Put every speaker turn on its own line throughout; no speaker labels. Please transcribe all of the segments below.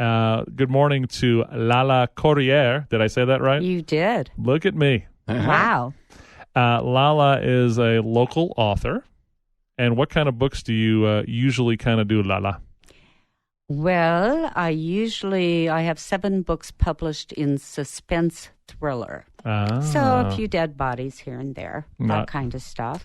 Good morning to Lala Corriere. Did I say that right?
You did.
Look at me.
Wow.
Lala is a local author. And what kind of books do you usually kind of do, Lala?
Well, I have 7 books published in suspense thriller. So a few dead bodies here and there, that kind of stuff.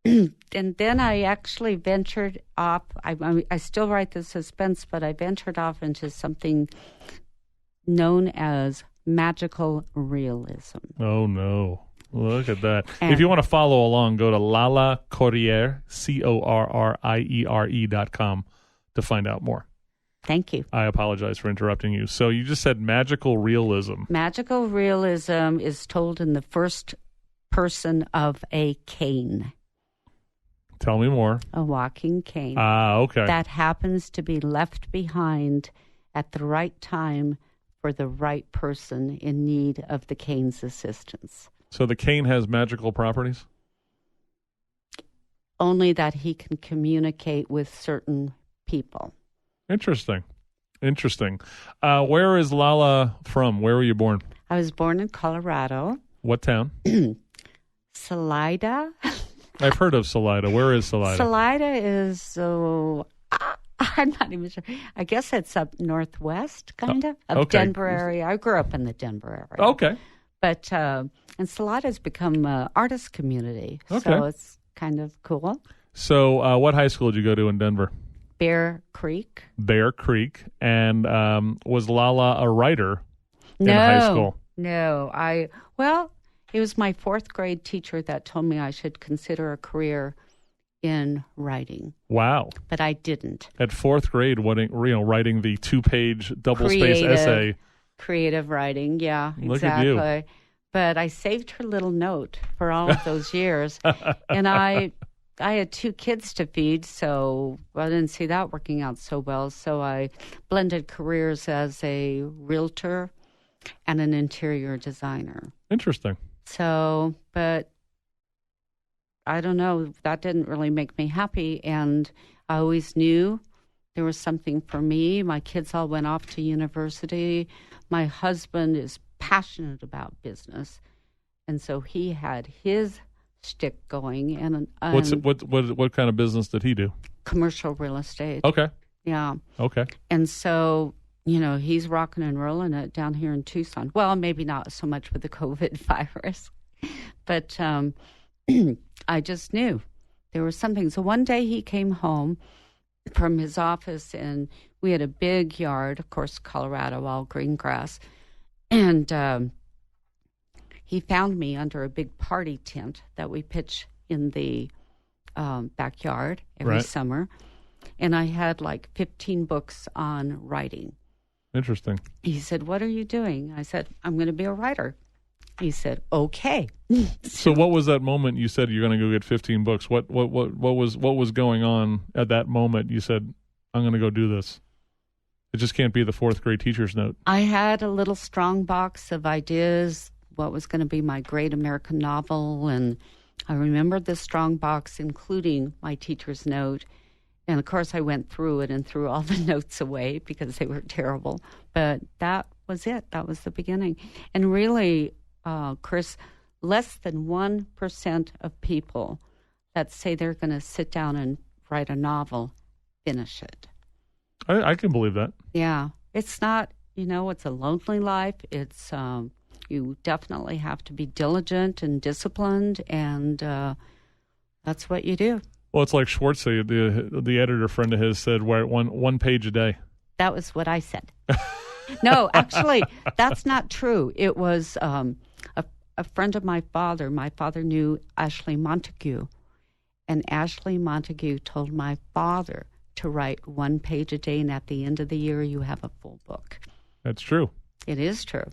And then I actually ventured off. I still write the suspense, but I ventured off into something known as magical realism.
Oh, no. Look at that.
And
if you want to follow along, go to Lala Corriere, CORRIERE.com to find out more.
Thank you.
I apologize for interrupting you. So you just said magical realism.
Magical realism is told in the first person of a cane.
Tell me more.
A walking cane.
Okay.
That happens to be left behind at the right time for the right person in need of the cane's assistance.
So the cane has magical properties?
Only that he can communicate with certain people.
Interesting. Where is Lala from? Where were you born?
I was born in Colorado.
What town?
Salida.
I've heard of Salida. Where is Salida?
Salida is, I'm not even sure. I guess it's up northwest, kind of Denver area. I grew up in the Denver area.
Okay.
But, and Salida has become an artist community.
Okay.
So it's kind of cool.
So what high school did you go to in Denver?
Bear Creek.
And was Lala a writer in high school?
No. It was my 4th grade teacher that told me I should consider a career in writing.
Wow.
But I didn't.
At 4th grade, writing the 2-page double-space essay.
Creative writing, yeah,
Look
exactly.
at you.
But I saved her little note for all of those years. And I had 2 kids to feed, so I didn't see that working out so well. So I blended careers as a realtor and an interior designer.
Interesting.
So, but I don't know, that didn't really make me happy. And I always knew there was something for me. My kids all went off to university. My husband is passionate about business. And so he had his stick going. And
what kind of business did he do?
Commercial real estate.
Okay.
Yeah.
Okay.
And so, he's rocking and rolling it down here in Tucson. Well, maybe not so much with the COVID virus, but I just knew there was something. So one day he came home from his office, and we had a big yard, of course, Colorado, all green grass. And he found me under a big party tent that we pitch in the backyard every summer. And I had like 15 books on writing.
Interesting.
He said, "What are you doing?" I said, "I'm going to be a writer." He said, "Okay."
So what was that moment you said you're going to go get 15 books? What was going on at that moment? You said, "I'm going to go do this." It just can't be the 4th grade teacher's note.
I had a little strong box of ideas, what was going to be my great American novel, and I remembered the strong box, including my teacher's note. And, of course, I went through it and threw all the notes away because they were terrible. But that was it. That was the beginning. And really, Chris, less than 1% of people that say they're going to sit down and write a novel finish it.
I can believe that.
Yeah. It's not, it's a lonely life. It's you definitely have to be diligent and disciplined, and that's what you do.
Well, it's like Schwartzy, the editor friend of his, said, write one page a day.
That was what I said. No, actually, that's not true. It was a friend of my father. My father knew Ashley Montague, and Ashley Montague told my father to write 1 page a day, and at the end of the year, you have a full book. That's
true.
It is true.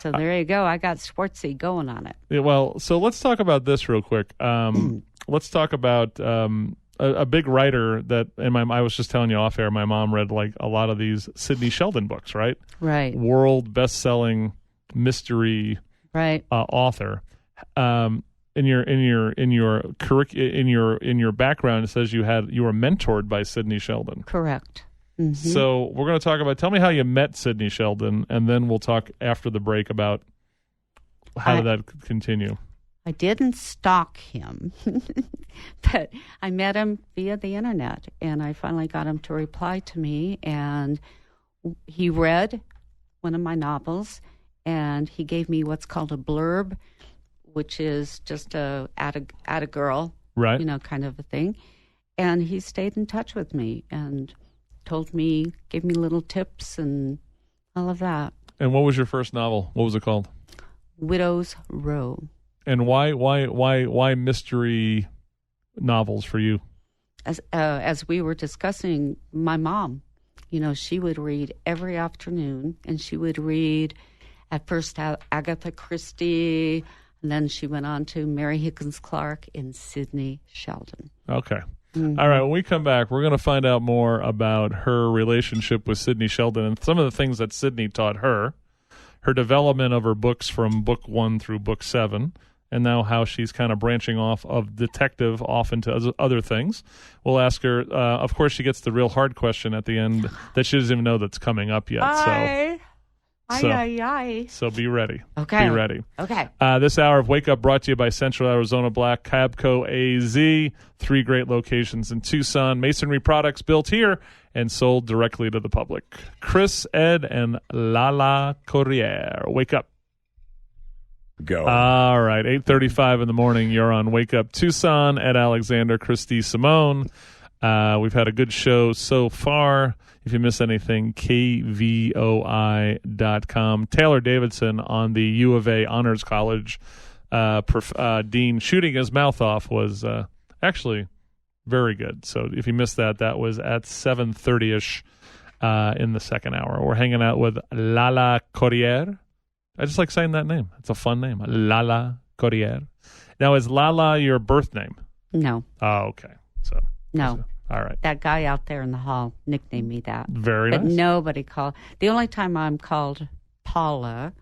So there you go. I got Schwartzy going on it.
Yeah, well, so let's talk about this real quick. Let's talk about a big writer that, and I was just telling you off air, my mom read like a lot of these Sidney Sheldon books, right?
Right.
World best-selling mystery author. In your background, it says you were mentored by Sidney Sheldon.
Correct. Mm-hmm.
So we're going to talk about, tell me how you met Sidney Sheldon, and then we'll talk after the break about how did that continue.
I didn't stalk him, but I met him via the internet, and I finally got him to reply to me, and he read one of my novels, and he gave me what's called a blurb, which is just at a girl,
right?
Kind of a thing. And he stayed in touch with me and gave me little tips and all of that.
And what was your first novel? What was it called?
Widow's Row.
And why mystery novels for you?
As we were discussing, my mom, she would read every afternoon, and she would read at first Agatha Christie, and then she went on to Mary Higgins Clark and Sidney Sheldon.
Okay.
Mm-hmm.
All right. When we come back, we're going to find out more about her relationship with Sidney Sheldon and some of the things that Sidney taught her development of her books from book 1 through book 7, and now how she's kind of branching off of detective off into other things. We'll ask her. Of course, she gets the real hard question at the end that she doesn't even know that's coming up yet. So be ready.
Okay.
Be ready.
Okay.
This hour of Wake Up brought to you by Central Arizona Black Cabco AZ. 3 great locations in Tucson. Masonry products built here and sold directly to the public. Chris, Ed, and Lala Corriere. Wake up.
Go.
All right. 8:35 in the morning. You're on Wake Up Tucson. Ed Alexander, Christy Simone. We've had a good show so far. If you miss anything, KVOI.com. Taylor Davidson on the U of A Honors College dean shooting his mouth off was actually very good. So if you missed that, that was at 7:30ish in the second hour. We're hanging out with Lala Corriere. I just like saying that name. It's a fun name. Lala Corriere. Now, is Lala your birth name?
No.
Oh, okay. So
no.
All right.
That guy out there in the hall nicknamed me that.
Very
but
nice.
Nobody called. The only time I'm called Paula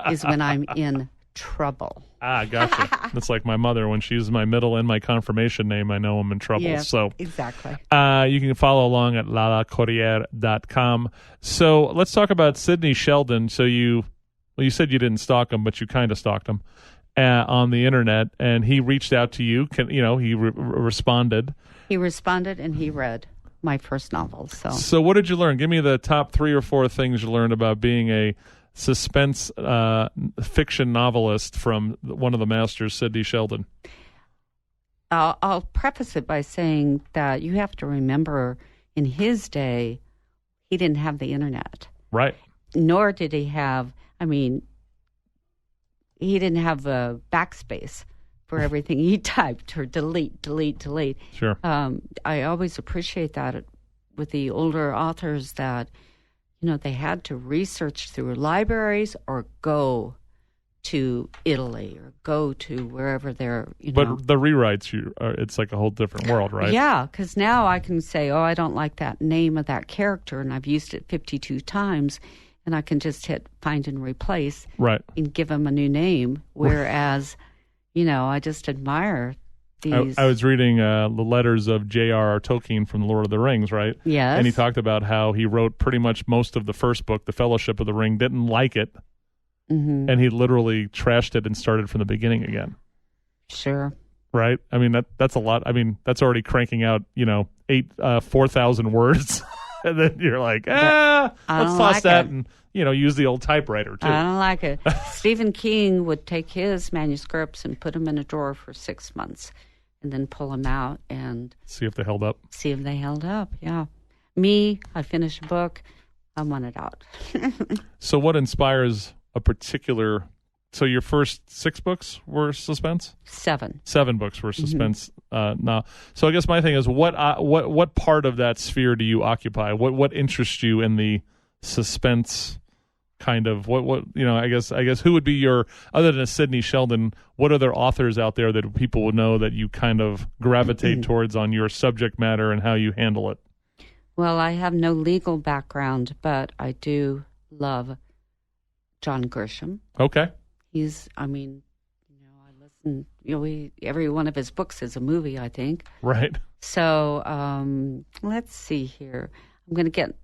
is when I'm in trouble.
Gotcha. That's like my mother. When she uses my middle and my confirmation name, I know I'm in trouble.
Yeah,
so
exactly.
You can follow along at lalacorriere.com. So let's talk about Sidney Sheldon. So you said you didn't stalk him, but you kind of stalked him on the internet, and he reached out to you. He responded.
He responded, and he read my first novel.
So what did you learn? Give me the top 3 or 4 things you learned about being a suspense fiction novelist from one of the masters, Sidney Sheldon.
I'll preface it by saying that you have to remember, in his day, he didn't have the internet.
Right.
Nor did he have, he didn't have a backspace for everything he typed, or delete.
Sure.
I always appreciate that with the older authors that, they had to research through libraries or go to Italy or go to wherever they're,
But the rewrites, it's like a whole different world, right?
Yeah, because now I can say, I don't like that name of that character, and I've used it 52 times, and I can just hit find and replace,
right,
and give them a new name. Whereas, I just admire these.
I was reading the letters of J.R.R. Tolkien from The Lord of the Rings, right?
Yes.
And he talked about how he wrote pretty much most of the first book, The Fellowship of the Ring, didn't like it, and he literally trashed it and started from the beginning again.
Sure.
Right? That's a lot. That's already cranking out, 4,000 words. And then you're like, let's toss
like
that
it.
and, use the old typewriter, too.
I don't like it. Stephen King would take his manuscripts and put them in a drawer for 6 months and then pull them out and
see if they held up.
Yeah. Me, I finish a book, I want it out.
So what inspires a particular... So your first 6 books were suspense?
7.
7 books were suspense. Now, so I guess my thing is, what part of that sphere do you occupy? What interests you in the suspense kind of? I guess who would be your, other than Sidney Sheldon? What other authors out there that people would know that you kind of gravitate towards on your subject matter and how you handle it?
Well, I have no legal background, but I do love John Grisham.
Okay.
He's, I listen, every one of his books is a movie, I think.
Right.
So, let's see here. I'm going to get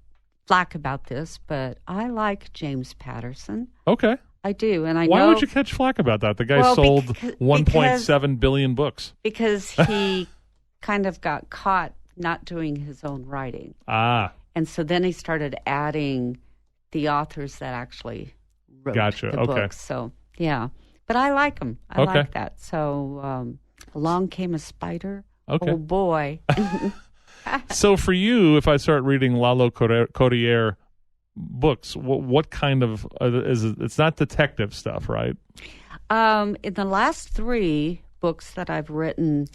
flack about this, but I like James Patterson.
Okay.
I do, and
Why would you catch flack about that? The guy sold 1.7 billion books.
Because he kind of got caught not doing his own writing. And so then he started adding the authors that actually wrote the books. So, yeah. But I like him. I like that. So, along came a spider.
Okay.
Oh, boy.
So for you, if I start reading Lala Corriere books, what kind of is it? It's not detective stuff, right?
In the last 3 books that I've written,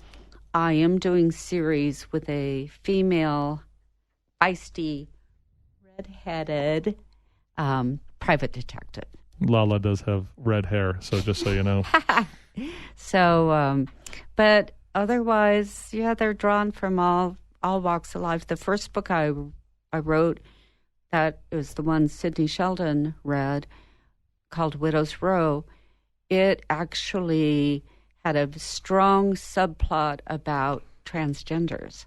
I am doing series with a female, feisty, red-headed private detective.
Lala does have red hair, so just so you know.
So, but otherwise, yeah, they're drawn from all walks of life. The first book I wrote, that was the one Sidney Sheldon read, called Widow's Row. It actually had a strong subplot about transgenders.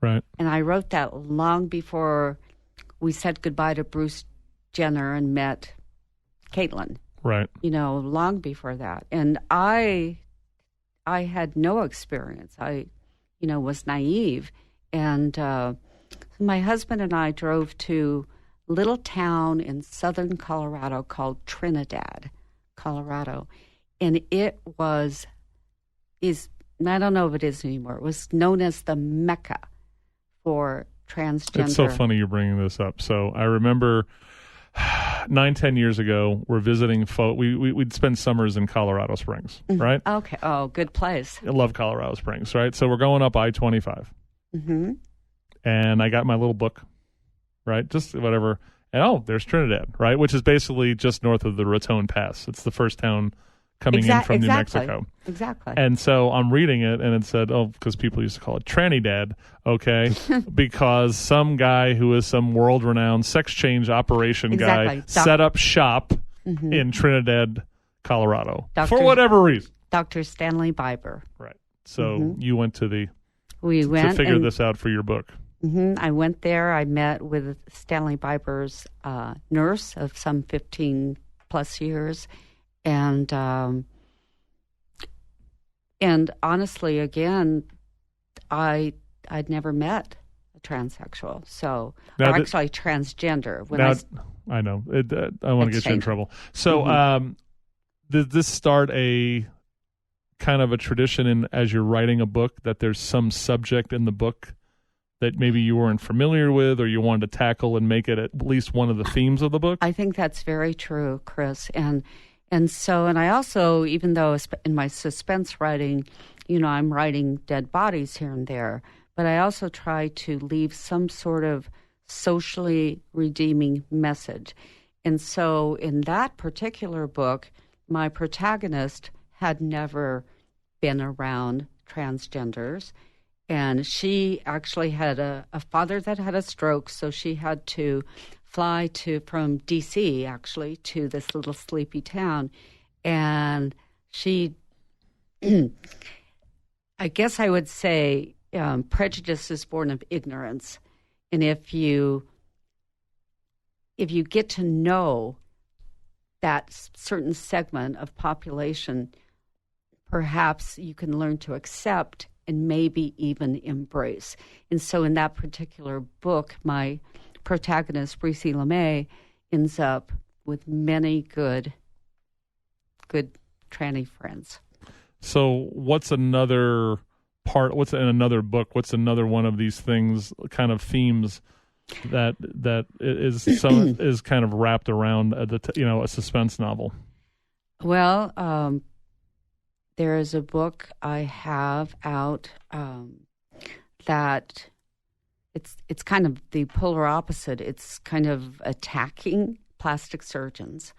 Right.
And I wrote that long before we said goodbye to Bruce Jenner and met Caitlin.
Right.
Long before that. And I had no experience. I, was naive. And my husband and I drove to a little town in southern Colorado called Trinidad, Colorado. And it is I don't know if it is anymore. It was known as the Mecca for transgender.
It's so funny you're bringing this up. So I remember 9-10 years ago, we're visiting. We'd spend summers in Colorado Springs, right?
Okay. Oh, good place.
I love Colorado Springs, right? So we're going up I-25.
Mm-hmm.
And I got my little book, right? Just whatever. And there's Trinidad, right? Which is basically just north of the Raton Pass. It's the first town coming in from New Mexico.
Exactly.
And so I'm reading it, and it said, because people used to call it Tranny-Dad, okay? Because some guy who is some world-renowned sex change operation guy set up shop in Trinidad, Colorado, for whatever reason.
Dr. Stanley Biber.
Right. So you went to to figure this out for your book.
I went there. I met with Stanley Biber's nurse of some 15-plus years. And honestly, again, I'd never met a transsexual, or actually transgender.
I know. I want to get you in trouble. So, did this start a kind of a tradition as you're writing a book that there's some subject in the book that maybe you weren't familiar with or you wanted to tackle and make it at least one of the themes of the book?
I think that's very true, Chris. And I also, even though in my suspense writing, I'm writing dead bodies here and there, but I also try to leave some sort of socially redeeming message. And so in that particular book, my protagonist had never been around transgenders, and she actually had a father that had a stroke, so she had to fly from D.C., actually, to this little sleepy town. And she, I guess I would say, prejudice is born of ignorance. And if you get to know that certain segment of population, perhaps you can learn to accept and maybe even embrace. And so in that particular book, my protagonist, Brice LeMay, ends up with many good tranny friends.
So what's another part, what's in another book, what's another one of these things, kind of themes that is kind of wrapped around a suspense novel?
Well, there is a book I have out that it's kind of the polar opposite. It's kind of attacking plastic surgeons,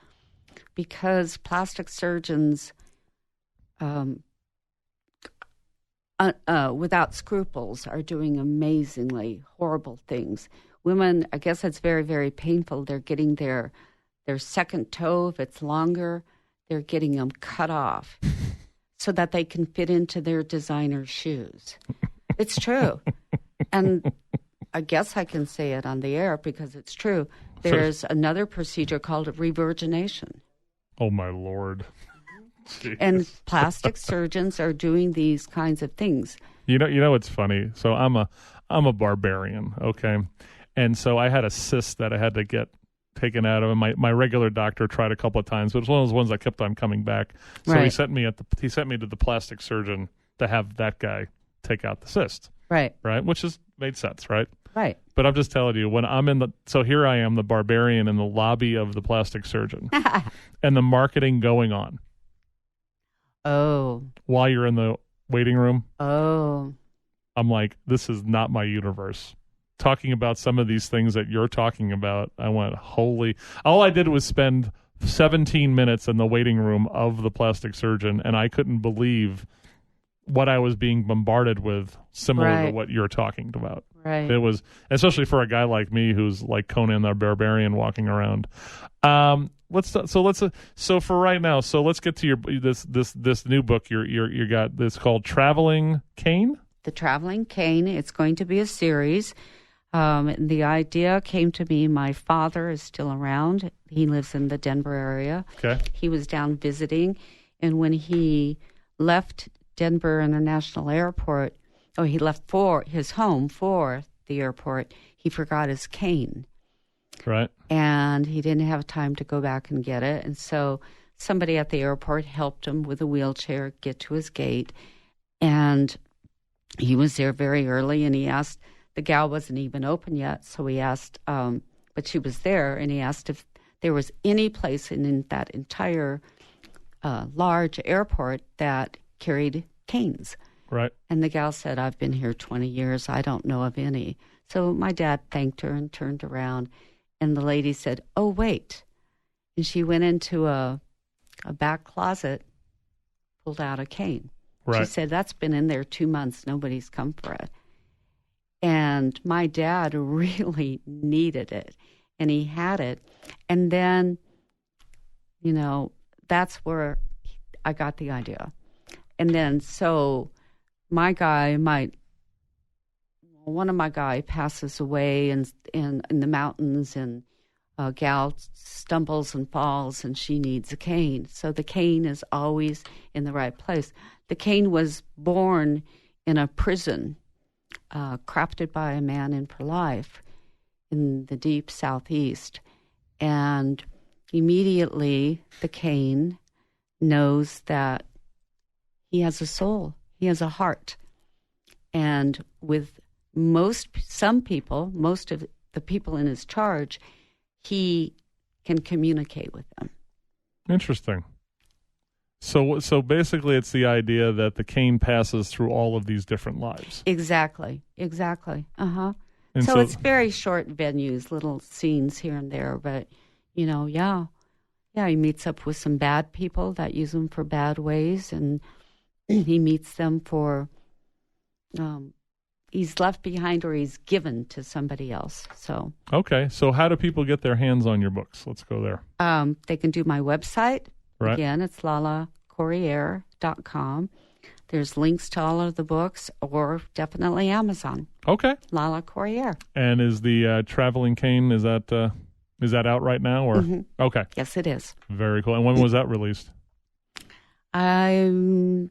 because plastic surgeons, without scruples, are doing amazingly horrible things. Women, I guess it's very, very painful. They're getting their second toe, if it's longer, they're getting them cut off so that they can fit into their designer shoes. It's true. And I guess I can say it on the air because it's true. There's another procedure called revirgination.
Oh, my Lord. Jeez.
And plastic surgeons are doing these kinds of things.
You know what's funny? So I'm a barbarian, okay? And so I had a cyst that I had to get taken out of, and my regular doctor tried a couple of times, but it was one of those ones that kept on coming back. So
Right.
he sent me to the plastic surgeon to have that guy take out the cyst.
Right.
Which made sense, right?
Right.
But I'm just telling you, when so here I am, the barbarian in the lobby of the plastic surgeon, and the marketing going on
Oh.
while you're in the waiting room.
Oh.
I'm like, this is not my universe. Talking about some of these things that you're talking about, I went, holy. All I did was spend 17 minutes in the waiting room of the plastic surgeon, and I couldn't believe what I was being bombarded with, similar to
Right.
what you're talking about.
Right.
It was, especially for a guy like me who's like Conan the Barbarian walking around. So for right now, so let's get to your this new book you got. This called Traveling Cane.
The Traveling Cane. It's going to be a series. And the idea came to me. My father is still around. He lives in the Denver area.
Okay.
He was down visiting, and when he left Denver International Airport, he left for his home for the airport, he forgot his cane.
Right.
And he didn't have time to go back and get it. And so somebody at the airport helped him with a wheelchair get to his gate. And he was there very early, and he asked, the gal wasn't even open yet, so he asked, but she was there, and he asked if there was any place in that entire large airport that carried canes.
Right.
And the gal said, I've been here 20 years. I don't know of any. So my dad thanked her and turned around, and the lady said, oh, wait. And she went into a back closet, pulled out a cane.
Right.
She said, that's been in there 2 months. Nobody's come for it. And my dad really needed it, and he had it. And then, that's where I got the idea. And then, so one of my guy passes away in the mountains, and a gal stumbles and falls, and she needs a cane. So the cane is always in the right place. The cane was born in a prison, crafted by a man in for life in the deep southeast. And immediately the cane knows that he has a soul, he has a heart. And with most of the people in his charge, he can communicate with them.
Interesting. So basically, it's the idea that the cane passes through all of these different lives.
Exactly. Uh-huh.
And
So it's very short venues, little scenes here and there, but, yeah, he meets up with some bad people that use them for bad ways, and he meets them for, he's left behind or he's given to somebody else. So
okay. So how do people get their hands on your books? Let's go there.
they can do my website.
Right.
Again, it's lalacorriere.com. There's links to all of the books, or definitely Amazon.
Okay.
Lala Corriere.
And is the Traveling Cane, is that out right now, or okay?
Yes, it is.
Very cool. And when was that released?
I don't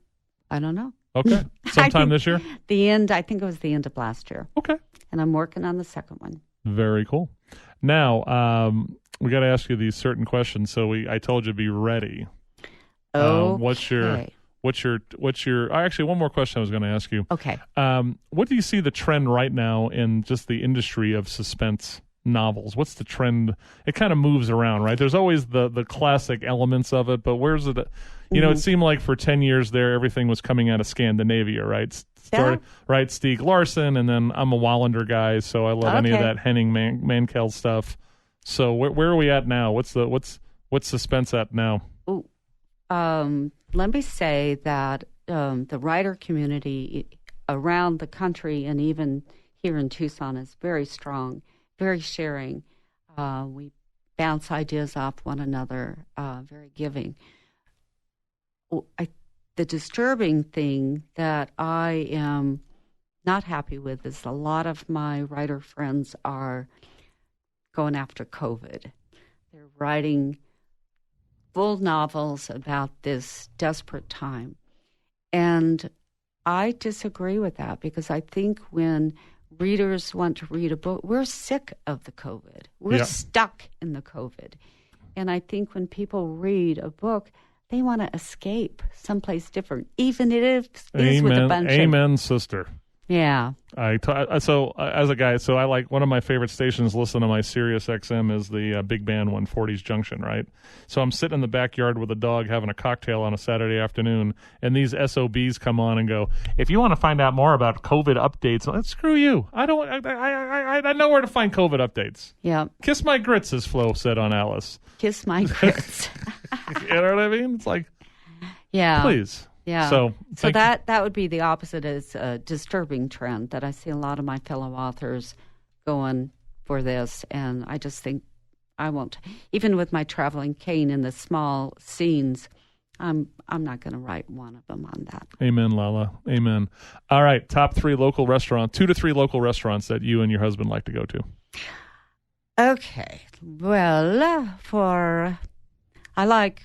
know.
Okay. Sometime this year?
I think it was the end of last year.
Okay.
And I'm working on the second one.
Very cool. Now, we got to ask you these certain questions. So I told you to be ready. What's your actually, one more question I was going to ask you.
Okay.
What do you see the trend right now in just the industry of suspense novels? What's the trend? It kind of moves around, right? There's always the classic elements of it, but where's it? It seemed like for 10 years there, everything was coming out of Scandinavia, right? Right, Stieg Larsson, and then I'm a Wallander guy, so I love any of that Henning Mankell stuff. So where are we at now? What's suspense at now?
Ooh. Let me say that the writer community around the country and even here in Tucson is very strong, very sharing. We bounce ideas off one another, very giving. The disturbing thing that I am not happy with is a lot of my writer friends are going after COVID. They're writing full novels about this desperate time. And I disagree with that because I think when readers want to read a book, we're sick of the COVID. We're stuck in the COVID. And I think when people read a book, they want to escape someplace different, even if it is with a bunch of...
Amen, sister.
Yeah.
So as a guy, I like one of my favorite stations. Listen to my Sirius XM is the Big Band 140's Junction, right? So I'm sitting in the backyard with a dog having a cocktail on a Saturday afternoon, and these SOBs come on and go, "If you want to find out more about COVID updates, screw you. I know where to find COVID updates."
Yeah.
Kiss my grits, as Flo said on Alice.
Kiss my grits.
You know what I mean? It's like,
yeah,
please.
Yeah.
So
that would be the opposite. Is a disturbing trend that I see a lot of my fellow authors going for this, and I just think I won't. Even with my traveling cane in the small scenes, I'm not going to write one of them on that.
Amen, Lala. Amen. All right, top 3 local restaurants, 2 to 3 local restaurants that you and your husband like to go to.
Okay. Well, I like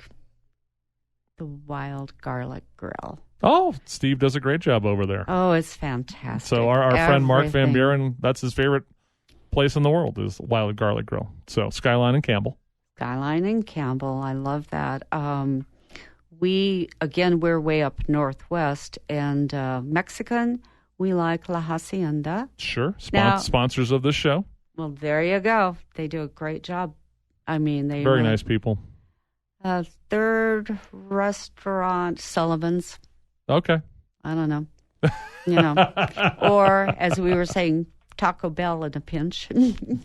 the Wild Garlic Grill.
Oh, Steve does a great job over there.
Oh, it's fantastic.
So our friend Mark Van
Everything.
Buren, that's his favorite place in the world is Wild Garlic Grill. So Skyline and Campbell.
Skyline and Campbell. I love that. We're way up northwest, and Mexican, we like La Hacienda.
Sure.
Now-
Sponsors of this show.
Well, there you go. They do a great job. I mean, they
Very
really-
nice people.
Third restaurant, Sullivan's.
Okay.
I don't know. Or as we were saying, Taco Bell in a pinch.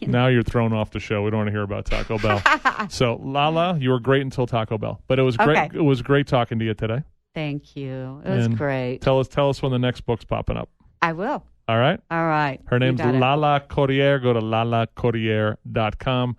Now you're thrown off the show. We don't want to hear about Taco Bell. So Lala, you were great until Taco Bell, but it was great.
Okay.
It was great talking to you today.
Thank you. It was
And
great.
Tell us when the next book's popping up.
I will.
All right.
All right.
Her
You
name's
got it.
Lala Corriere. Go to lalacorriere.com.